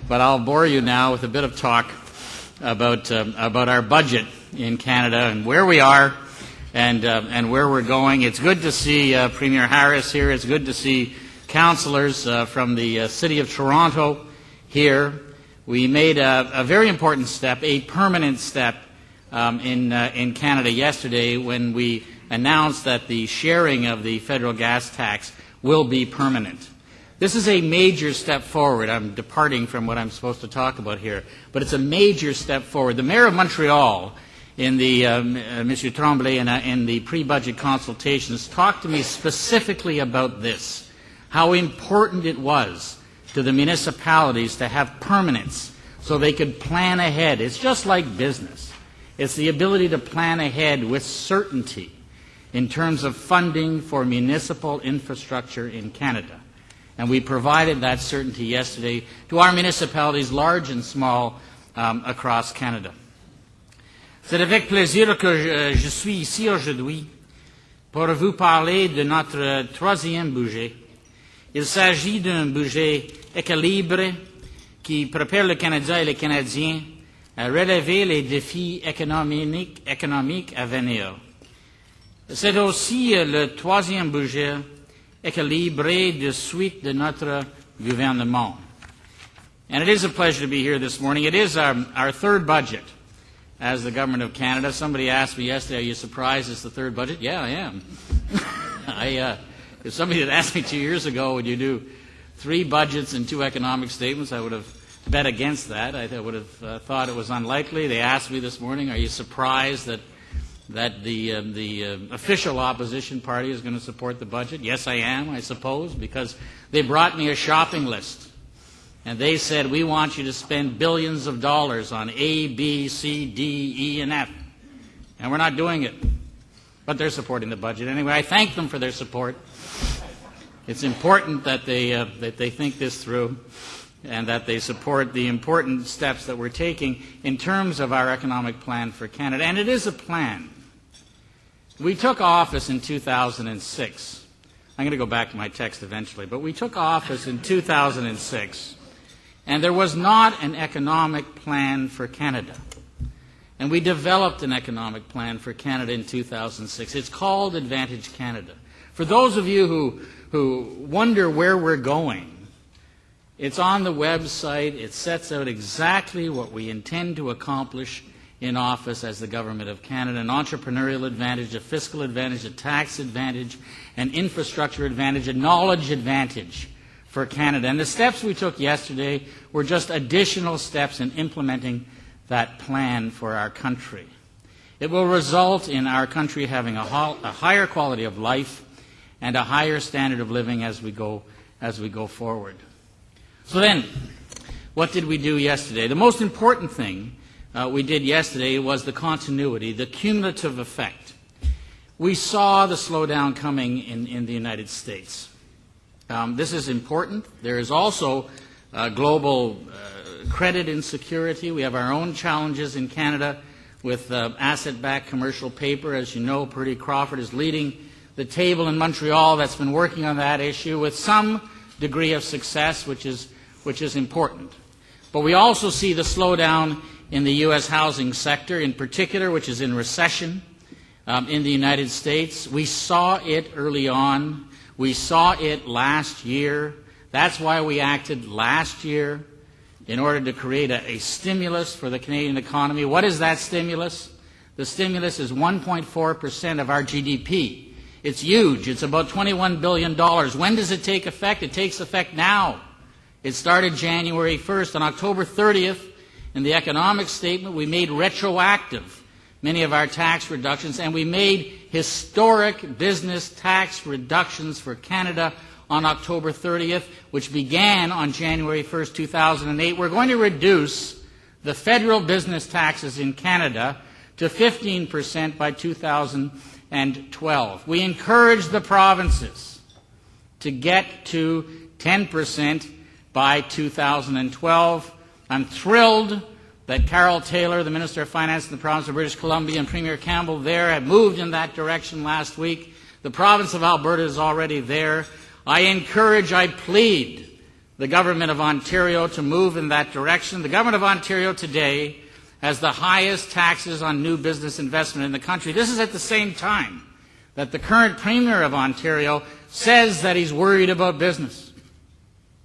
but I'll bore you now with a bit of talk about our budget in Canada and where we are and where we're going. It's good to see Premier Harris here. It's good to see councillors from the City of Toronto here. We made a very important step, a permanent step in Canada yesterday when we announced that the sharing of the federal gas tax will be permanent. This is a major step forward. I'm departing from what I'm supposed to talk about here, but it's a major step forward. The Mayor of Montreal, in the Monsieur Tremblay, in the pre-budget consultations, talked to me specifically about this, how important it was to the municipalities to have permanence so they could plan ahead. It's just like business. It's the ability to plan ahead with certainty in terms of funding for municipal infrastructure in Canada. And we provided that certainty yesterday to our municipalities, large and small, across Canada. C'est avec plaisir que je suis ici aujourd'hui pour vous parler de notre troisième budget. Il s'agit d'un budget équilibré qui prépare le Canada et les Canadiens à relever les défis économiques à venir. C'est aussi le troisième budget équilibré de suite de notre gouvernement. And it is a pleasure to be here this morning. It is our third budget as the Government of Canada. Somebody asked me yesterday, are you surprised it's the third budget? Yeah, I am. If somebody had asked me 2 years ago, would you do 3 budgets and 2 economic statements, I would have bet against that. I would have thought it was unlikely. They asked me this morning, are you surprised that the official opposition party is going to support the budget? Yes, I am, I suppose, because they brought me a shopping list. And they said, we want you to spend billions of dollars on A, B, C, D, E, and F. And we're not doing it. But they're supporting the budget anyway. I thank them for their support. It's important that they think this through and that they support the important steps that we're taking in terms of our economic plan for Canada. And it is a plan. We took office in 2006. I'm going to go back to my text eventually, but we took office in 2006, and there was not an economic plan for Canada. And we developed an economic plan for Canada in 2006. It's called Advantage Canada. For those of you who wonder where we're going, it's on the website. It sets out exactly what we intend to accomplish in office as the Government of Canada: an entrepreneurial advantage, a fiscal advantage, a tax advantage, an infrastructure advantage, a knowledge advantage for Canada. And the steps we took yesterday were just additional steps in implementing that plan for our country. It will result in our country having a higher quality of life and a higher standard of living as we go forward. So then, what did we do yesterday? The most important thing we did yesterday was the continuity, the cumulative effect. We saw the slowdown coming in the United States. This is important. There is also global credit insecurity. We have our own challenges in Canada with asset-backed commercial paper. As you know, Purdy Crawford is leading the table in Montreal that's been working on that issue with some degree of success, which is important. But we also see the slowdown in the U.S. housing sector in particular, which is in recession in the United States. We saw it early on. We saw it last year. That's why we acted last year in order to create a stimulus for the Canadian economy. What is that stimulus? The stimulus is 1.4% of our GDP. It's huge. It's about $21 billion. When does it take effect? It takes effect now. It started January 1st. On October 30th, in the economic statement, we made retroactive many of our tax reductions, and we made historic business tax reductions for Canada on October 30th, which began on January 1st, 2008. We're going to reduce the federal business taxes in Canada to 15% by 2012. We encourage the provinces to get to 10% by 2012. I'm thrilled that Carol Taylor, the Minister of Finance in the province of British Columbia, and Premier Campbell there have moved in that direction last week. The province of Alberta is already there. I plead the Government of Ontario to move in that direction. The Government of Ontario today has the highest taxes on new business investment in the country. This is at the same time that the current Premier of Ontario says that he's worried about business.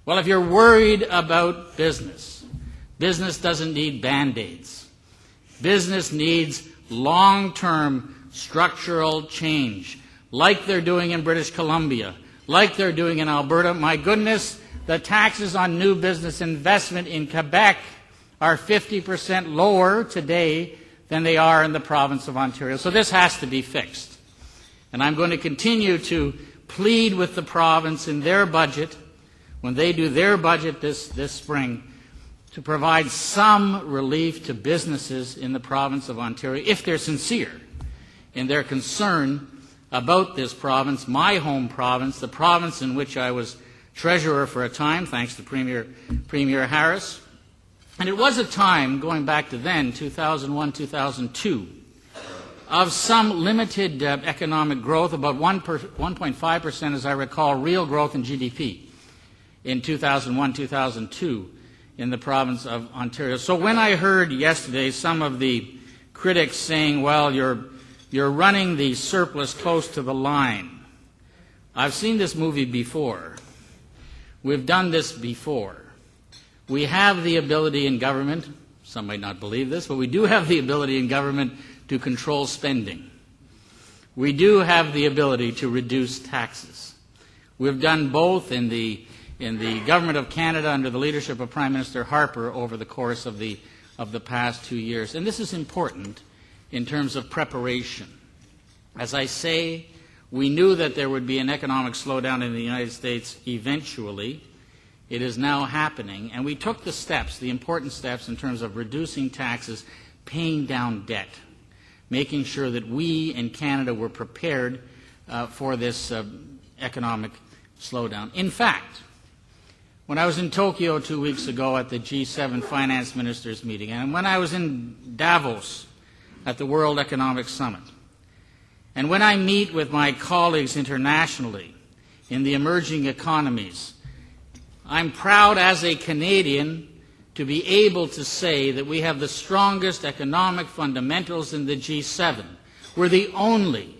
Well, if you're worried about business, business doesn't need Band-Aids. Business needs long-term structural change, like they're doing in British Columbia, like they're doing in Alberta. My goodness, the taxes on new business investment in Quebec are 50% lower today than they are in the province of Ontario. So this has to be fixed. And I'm going to continue to plead with the province in their budget, when they do their budget this spring, to provide some relief to businesses in the province of Ontario, if they're sincere in their concern about this province, my home province, the province in which I was treasurer for a time, thanks to Premier Harris. And it was a time, going back to then, 2001, 2002, of some limited economic growth, about 1.5%, as I recall, real growth in GDP in 2001, 2002 in the province of Ontario. So when I heard yesterday some of the critics saying, well, you're running the surplus close to the line, I've seen this movie before. We've done this before. We have the ability in government, some might not believe this, but we do have the ability in government to control spending. We do have the ability to reduce taxes. We've done both in the Government of Canada under the leadership of Prime Minister Harper over the course of the past 2 years. And this is important in terms of preparation. As I say, we knew that there would be an economic slowdown in the United States eventually. It is now happening, and we took the steps, the important steps in terms of reducing taxes, paying down debt, making sure that we in Canada were prepared for this economic slowdown. In fact, when I was in Tokyo 2 weeks ago at the G7 finance ministers meeting, and when I was in Davos at the World Economic Summit, and when I meet with my colleagues internationally in the emerging economies, I'm proud as a Canadian to be able to say that we have the strongest economic fundamentals in the G7. We're the only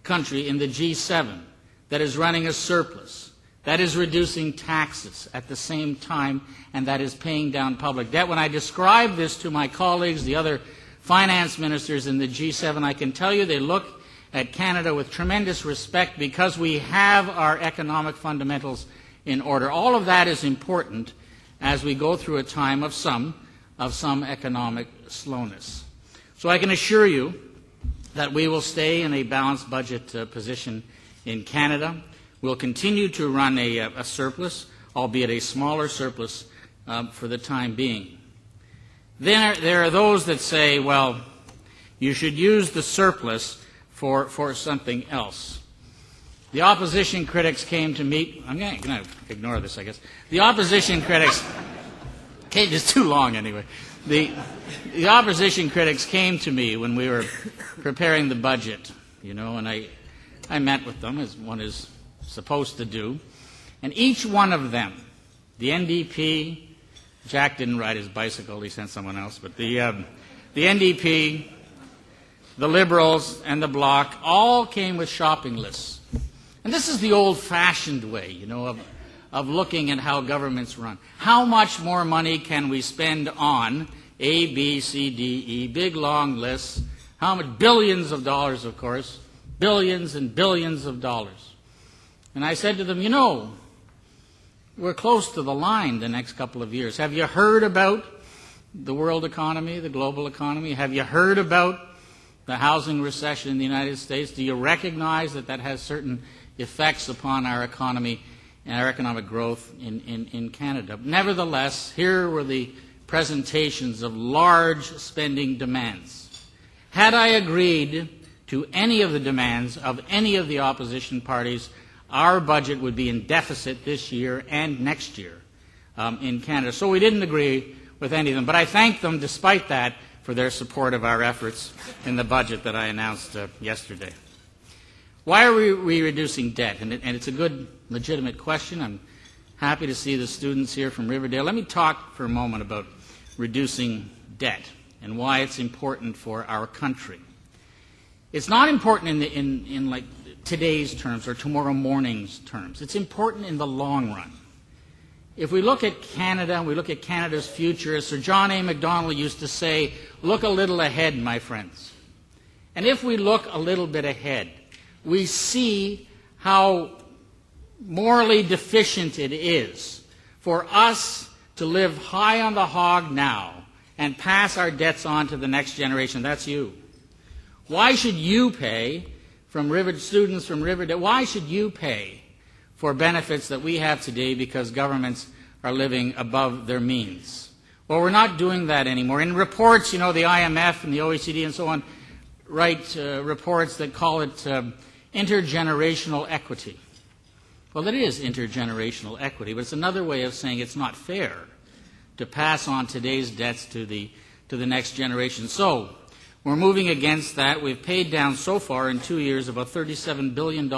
country in the G7 that is running a surplus, that is reducing taxes at the same time, and that is paying down public debt. When I describe this to my colleagues, the other finance ministers in the G7, I can tell you they look at Canada with tremendous respect because we have our economic fundamentals in order. All of that is important as we go through a time of some economic slowness. So I can assure you that we will stay in a balanced budget position in Canada. We'll continue to run a surplus, albeit a smaller surplus for the time being. Then there are those that say, well, you should use the surplus for something else. The opposition critics came to meet. I'm going to ignore this, I guess. The opposition critics came, it's too long anyway. The opposition critics came to me when we were preparing the budget, and I met with them, as one is supposed to do. And each one of them, the NDP, Jack didn't ride his bicycle, he sent someone else, but the NDP, the Liberals, and the Bloc all came with shopping lists. And this is the old-fashioned way, of looking at how governments run. How much more money can we spend on A, B, C, D, E, big, long lists? How much? Billions of dollars, of course. Billions and billions of dollars. And I said to them, we're close to the line the next couple of years. Have you heard about the world economy, the global economy? Have you heard about the housing recession in the United States? Do you recognize that has certain effects upon our economy and our economic growth in Canada? Nevertheless, here were the presentations of large spending demands. Had I agreed to any of the demands of any of the opposition parties, our budget would be in deficit this year and next year in Canada. So we didn't agree with any of them. But I thank them, despite that, for their support of our efforts in the budget that I announced yesterday. Why are we reducing debt? And it's a good, legitimate question. I'm Happy to see the students here from Riverdale. Let me talk for a moment about reducing debt and why it's important for our country. It's not important in like today's terms or tomorrow morning's terms. It's important in the long run. If we look at Canada and we look at Canada's future, as Sir John A. Macdonald used to say, look a little ahead, my friends. And if we look a little bit ahead, we see how morally deficient it is for us to live high on the hog now and pass our debts on to the next generation. That's you. Why should you pay, students from Riverdale, why should you pay for benefits that we have today because governments are living above their means? Well, we're not doing that anymore. In reports, the IMF and the OECD and so on write reports that call it intergenerational equity. Well, it is intergenerational equity, but it's another way of saying it's not fair to pass on today's debts to the next generation. So we're moving against that. We've paid down so far in 2 years about $37 billion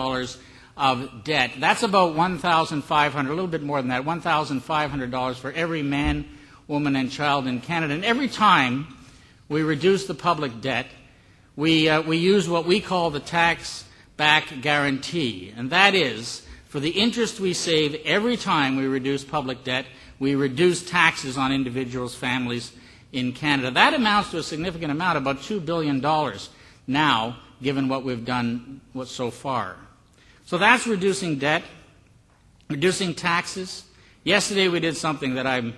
of debt. That's about $1,500, a little bit more than that, $1,500 for every man, woman, and child in Canada. And every time we reduce the public debt, we use what we call the tax-back guarantee, and that is, for the interest we save every time we reduce public debt, we reduce taxes on individuals, families in Canada. That amounts to a significant amount, about $2 billion now, given what we've done so far. So that's reducing debt, reducing taxes. Yesterday we did something that I'm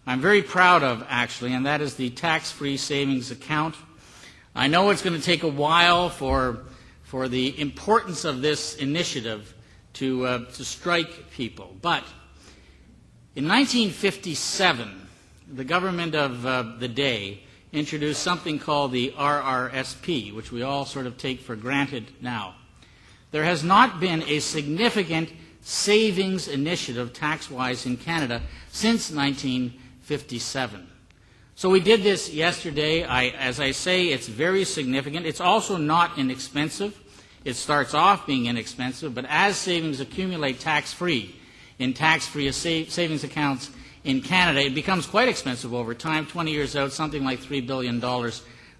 very proud of, actually, and that is the tax-free savings account. I know it's going to take a while for the importance of this initiative to strike people. But in 1957, the government of the day introduced something called the RRSP, which we all sort of take for granted now. There has not been a significant savings initiative tax-wise in Canada since 1957. So we did this yesterday. As I say, it's very significant. It's also not inexpensive. It starts off being inexpensive, but as savings accumulate tax-free in tax-free savings accounts in Canada, it becomes quite expensive over time, 20 years out, something like $3 billion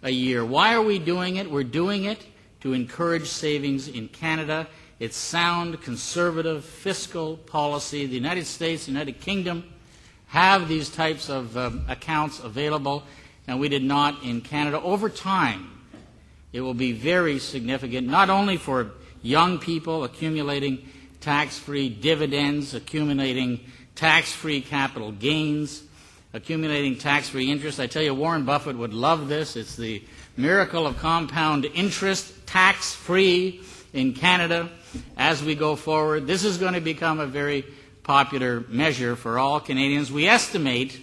a year. Why are we doing it? We're doing it to encourage savings in Canada. It's sound, conservative, fiscal policy. The United States, the United Kingdom have these types of accounts available, and we did not in Canada. Over time, it will be very significant, not only for young people accumulating tax-free dividends, accumulating tax-free capital gains, accumulating tax-free interest. I tell you, Warren Buffett would love this. It's the miracle of compound interest, tax-free in Canada as we go forward. This is going to become a very popular measure for all Canadians. We estimate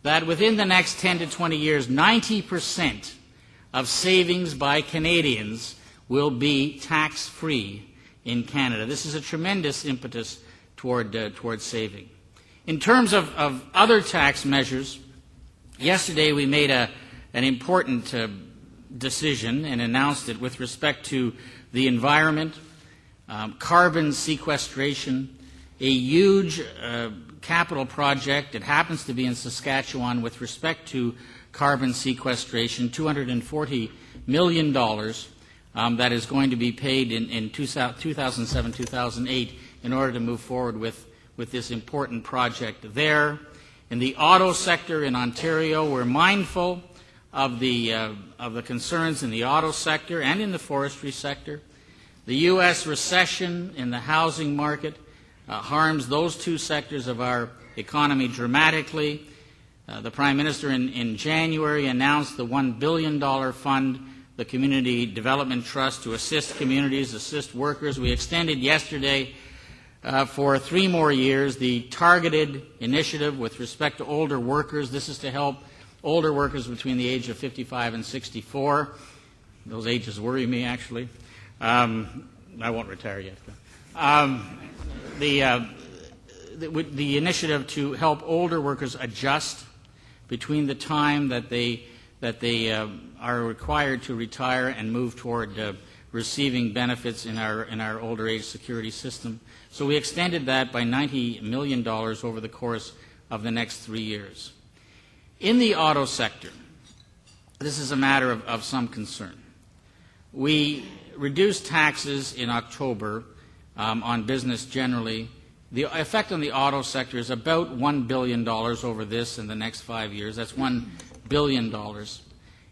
that within the next 10 to 20 years, 90% of savings by Canadians will be tax-free in Canada. This is a tremendous impetus toward saving. In terms of other tax measures, yesterday we made an important decision and announced it with respect to the environment, carbon sequestration, a huge capital project. It happens to be in Saskatchewan with respect to carbon sequestration, $240 million that is going to be paid in 2007-2008 in order to move forward with this important project there. In the auto sector in Ontario, we're mindful of the concerns in the auto sector and in the forestry sector. The U.S. recession in the housing market harms those two sectors of our economy dramatically. The Prime Minister in January announced the $1 billion fund, the Community Development Trust, to assist communities, assist workers. We extended yesterday for 3 more years the targeted initiative with respect to older workers. This is to help older workers between the age of 55 and 64. Those ages worry me, actually. I won't retire yet. The initiative to help older workers adjust between the time that they are required to retire and move toward receiving benefits in our older age security system. So we extended that by $90 million over the course of the next 3 years. In the auto sector, this is a matter of some concern. We reduced taxes in October on business generally. The effect on the auto sector is about $1 billion over this and the next 5 years. That's $1 billion.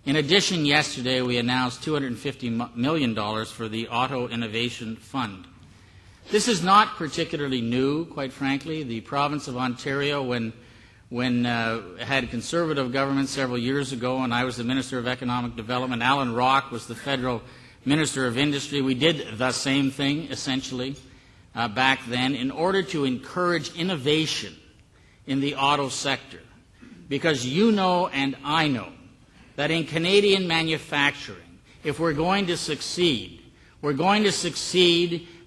In addition, yesterday we announced $250 million for the Auto Innovation Fund. This is not particularly new, quite frankly. The province of Ontario, when had Conservative government several years ago, and I was the Minister of Economic Development, Alan Rock was the Federal Minister of Industry, we did the same thing, essentially, back then, in order to encourage innovation in the auto sector. Because you know and I know that in Canadian manufacturing, if we're going to succeed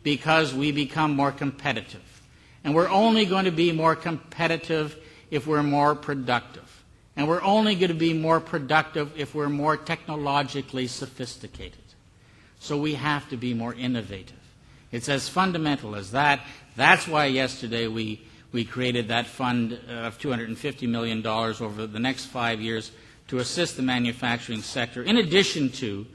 because we become more competitive. And we're only going to be more competitive if we're more productive. And we're only going to be more productive if we're more technologically sophisticated. So we have to be more innovative. It's as fundamental as that. That's why yesterday we created that fund of $250 million over the next 5 years to assist the manufacturing sector, in addition to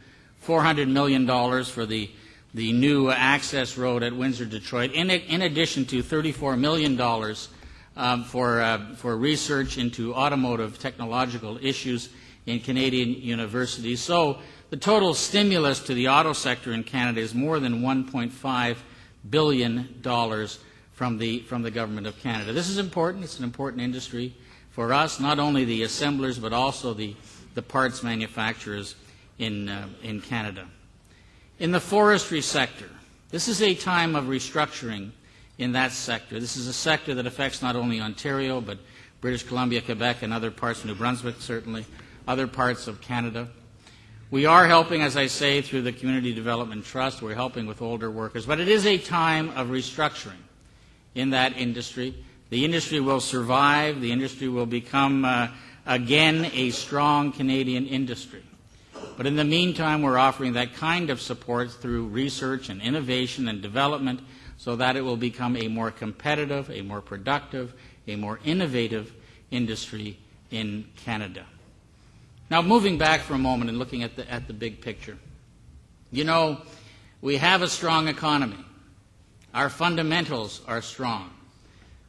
$400 million for the new access road at Windsor, Detroit, in addition to $34 million for research into automotive technological issues in Canadian universities. So the total stimulus to the auto sector in Canada is more than $1.5 billion from the Government of Canada. This is important. It's an important industry for us, not only the assemblers, but also the parts manufacturers in Canada. In the forestry sector, this is a time of restructuring in that sector. This is a sector that affects not only Ontario, but British Columbia, Quebec, and other parts of New Brunswick, certainly, other parts of Canada. We are helping, as I say, through the Community Development Trust. We're helping with older workers. But it is a time of restructuring in that industry. The industry will survive. The industry will become, again, a strong Canadian industry. But in the meantime, we're offering that kind of support through research and innovation and development so that it will become a more competitive, a more productive, a more innovative industry in Canada. Now, moving back for a moment and looking at the big picture. You know, we have a strong economy. Our fundamentals are strong.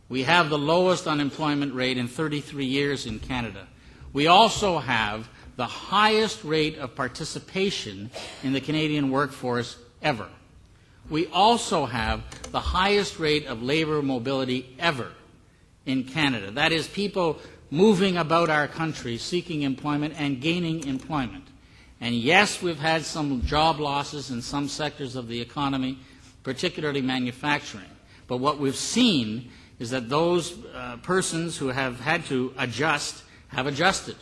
We have the lowest unemployment rate in 33 years in Canada. We also have the highest rate of participation in the Canadian workforce ever. We also have the highest rate of labor mobility ever in Canada. That is, people moving about our country seeking employment and gaining employment. And yes, we've had some job losses in some sectors of the economy, particularly manufacturing. But what we've seen is that those persons who have had to adjust have adjusted.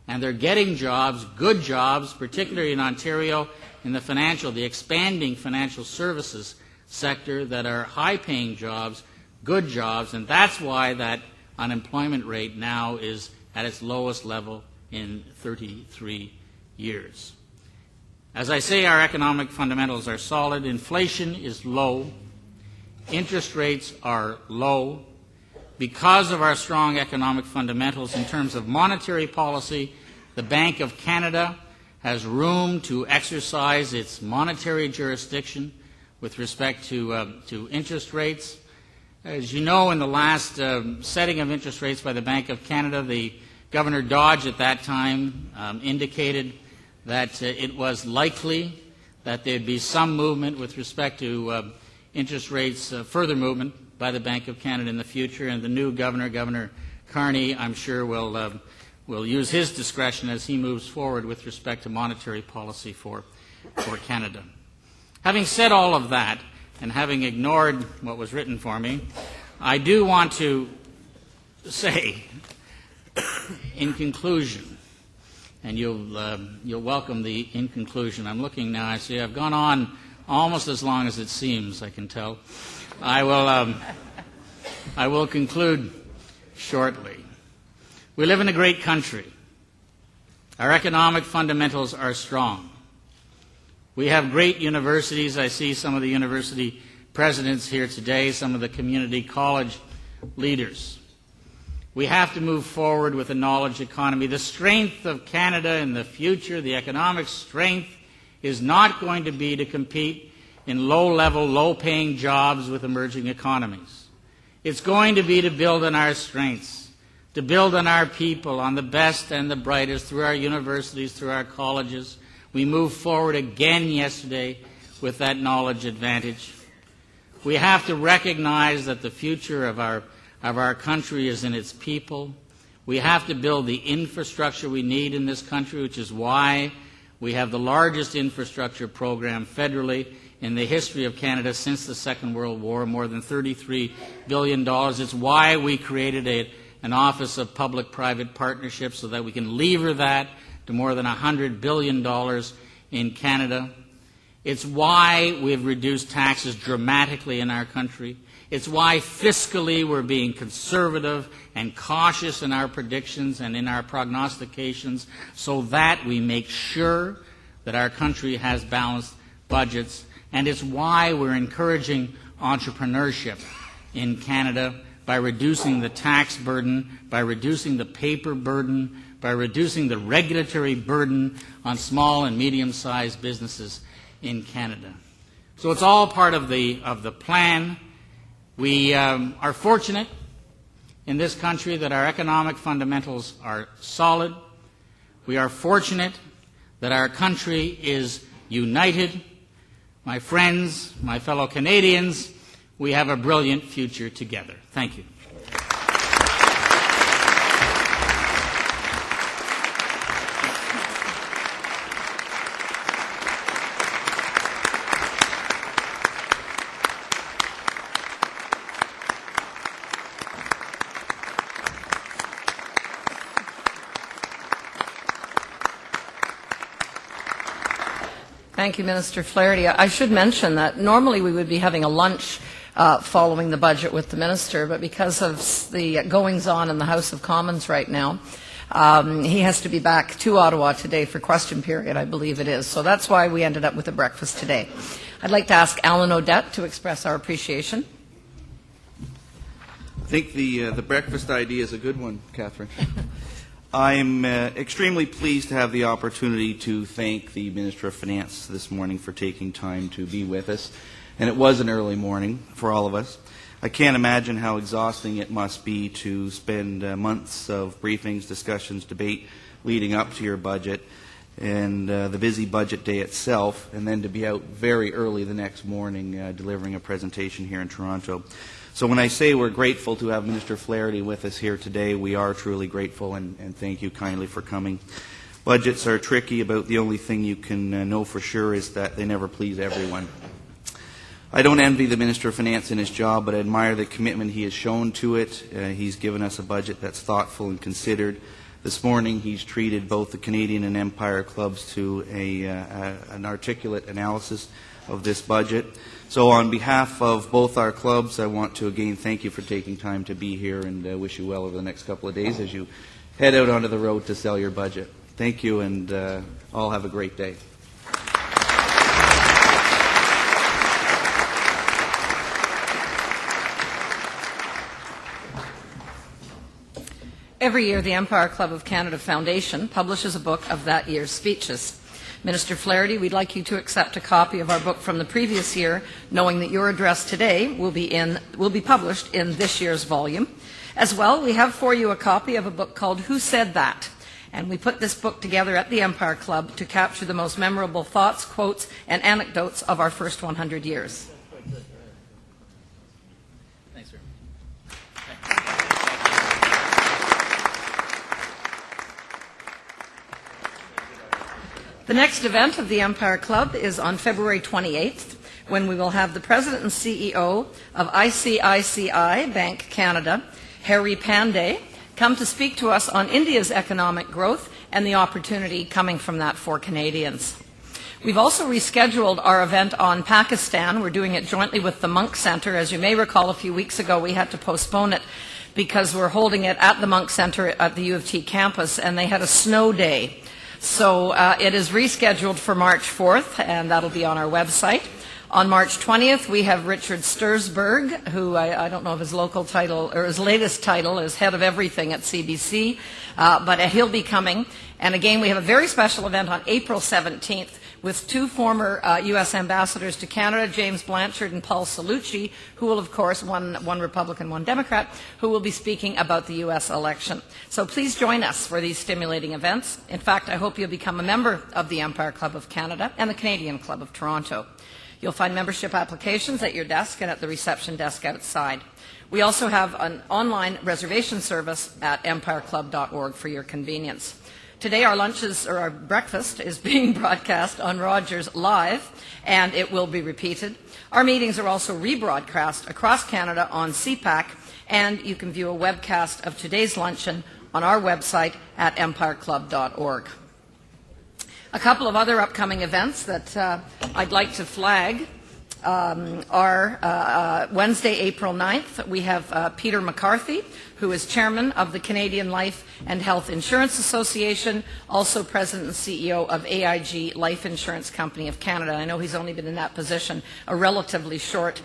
And they're getting jobs, good jobs, particularly in Ontario, in the expanding financial services sector that are high-paying jobs, good jobs, and that's why that unemployment rate now is at its lowest level in 33 years. As I say, our economic fundamentals are solid. Inflation is low. Interest rates are low. Because of our strong economic fundamentals in terms of monetary policy, the Bank of Canada has room to exercise its monetary jurisdiction with respect to interest rates. As you know, in the last setting of interest rates by the Bank of Canada, the Governor Dodge at that time indicated that it was likely that there'd be some movement with respect to interest rates, further movement by the Bank of Canada in the future, and the new governor, Governor Carney, I'm sure will use his discretion as he moves forward with respect to monetary policy for Canada. Having said all of that, and having ignored what was written for me, I do want to say, in conclusion, and you'll welcome the in conclusion. I'm looking now. I see I've gone on almost as long as it seems. I can tell. I will conclude shortly. We live in a great country. Our economic fundamentals are strong. We have great universities. I see some of the university presidents here today, some of the community college leaders. We have to move forward with a knowledge economy. The strength of Canada in the future, the economic strength, is not going to be to compete in low-level, low-paying jobs with emerging economies. It's going to be to build on our strengths, to build on our people, on the best and the brightest, through our universities, through our colleges. We moved forward again yesterday with that knowledge advantage. We have to recognize that the future of our country is in its people. We have to build the infrastructure we need in this country, which is why we have the largest infrastructure program federally in the history of Canada since the Second World War, more than $33 billion. It's why we created an Office of Public-Private Partnerships so that we can lever that to more than $100 billion in Canada. It's why we've reduced taxes dramatically in our country. It's why fiscally we're being conservative and cautious in our predictions and in our prognostications so that we make sure that our country has balanced budgets. And it's why we're encouraging entrepreneurship in Canada by reducing the tax burden, by reducing the paper burden, by reducing the regulatory burden on small and medium-sized businesses in Canada. So it's all part of the plan. We are fortunate in this country that our economic fundamentals are solid. We are fortunate that our country is united. My friends, my fellow Canadians, we have a brilliant future together. Thank you. Thank you, Minister Flaherty. I should mention that normally we would be having a lunch following the budget with the Minister, but because of the goings-on in the House of Commons right now, he has to be back to Ottawa today for question period, I believe it is. So that's why we ended up with a breakfast today. I'd like to ask Alan Odette to express our appreciation. I think the breakfast idea is a good one, Catherine. I'm extremely pleased to have the opportunity to thank the Minister of Finance this morning for taking time to be with us. And it was an early morning for all of us. I can't imagine how exhausting it must be to spend months of briefings, discussions, debate leading up to your budget and the busy budget day itself, and then to be out very early the next morning delivering a presentation here in Toronto. So when I say we're grateful to have Minister Flaherty with us here today, we are truly grateful, and thank you kindly for coming. Budgets are tricky. About the only thing you can know for sure is that they never please everyone. I don't envy the Minister of Finance in his job, but I admire the commitment he has shown to it. He's given us a budget that's thoughtful and considered. This morning he's treated both the Canadian and Empire clubs to an articulate analysis of this budget. So on behalf of both our clubs, I want to again thank you for taking time to be here and wish you well over the next couple of days as you head out onto the road to sell your budget. Thank you, and all have a great day. Every year, the Empire Club of Canada Foundation publishes a book of that year's speeches. Minister Flaherty, we'd like you to accept a copy of our book from the previous year, knowing that your address today will be published in this year's volume. As well, we have for you a copy of a book called Who Said That? And we put this book together at the Empire Club to capture the most memorable thoughts, quotes, and anecdotes of our first 100 years. Thanks, sir. The next event of the Empire Club is on February 28th, when we will have the President and CEO of ICICI Bank Canada, Harry Pandey, come to speak to us on India's economic growth and the opportunity coming from that for Canadians. We've also rescheduled our event on Pakistan. We're doing it jointly with the Monk Centre. As you may recall, a few weeks ago we had to postpone it because we're holding it at the Monk Centre at the U of T campus, and they had a snow day. So it is rescheduled for March 4th, and that'll be on our website. On March 20th, we have Richard Stursberg, who I don't know if his local title or his latest title is head of everything at CBC, but he'll be coming. And again, we have a very special event on April 17th with two former U.S. ambassadors to Canada, James Blanchard and Paul Cellucci, who will, of course, one Republican, one Democrat, who will be speaking about the U.S. election. So please join us for these stimulating events. In fact, I hope you'll become a member of the Empire Club of Canada and the Canadian Club of Toronto. You'll find membership applications at your desk and at the reception desk outside. We also have an online reservation service at empireclub.org for your convenience. Today our breakfast is being broadcast on Rogers Live, and it will be repeated. Our meetings are also rebroadcast across Canada on CPAC, and you can view a webcast of today's luncheon on our website at empireclub.org. A couple of other upcoming events that I'd like to flag are Wednesday, April 9th. We have Peter McCarthy, who is chairman of the Canadian Life and Health Insurance Association, also president and CEO of AIG Life Insurance Company of Canada. I know he's only been in that position a relatively short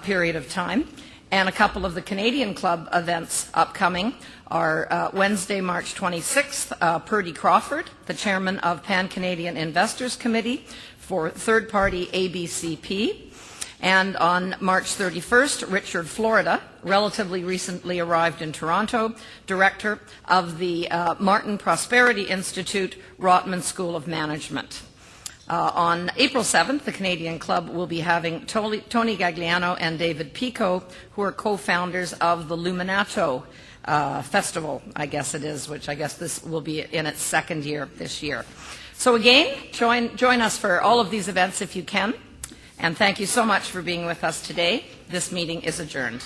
period of time. And a couple of the Canadian Club events upcoming are Wednesday, March 26th, Purdy Crawford, the chairman of Pan-Canadian Investors Committee for third-party ABCP. And on March 31st, Richard Florida, relatively recently arrived in Toronto, director of the Martin Prosperity Institute, Rotman School of Management. On April 7th, the Canadian Club will be having Tony Gagliano and David Pico, who are co-founders of the Luminato Festival, I guess it is, which I guess this will be in its second year this year. So again, join us for all of these events if you can. And thank you so much for being with us today. This meeting is adjourned.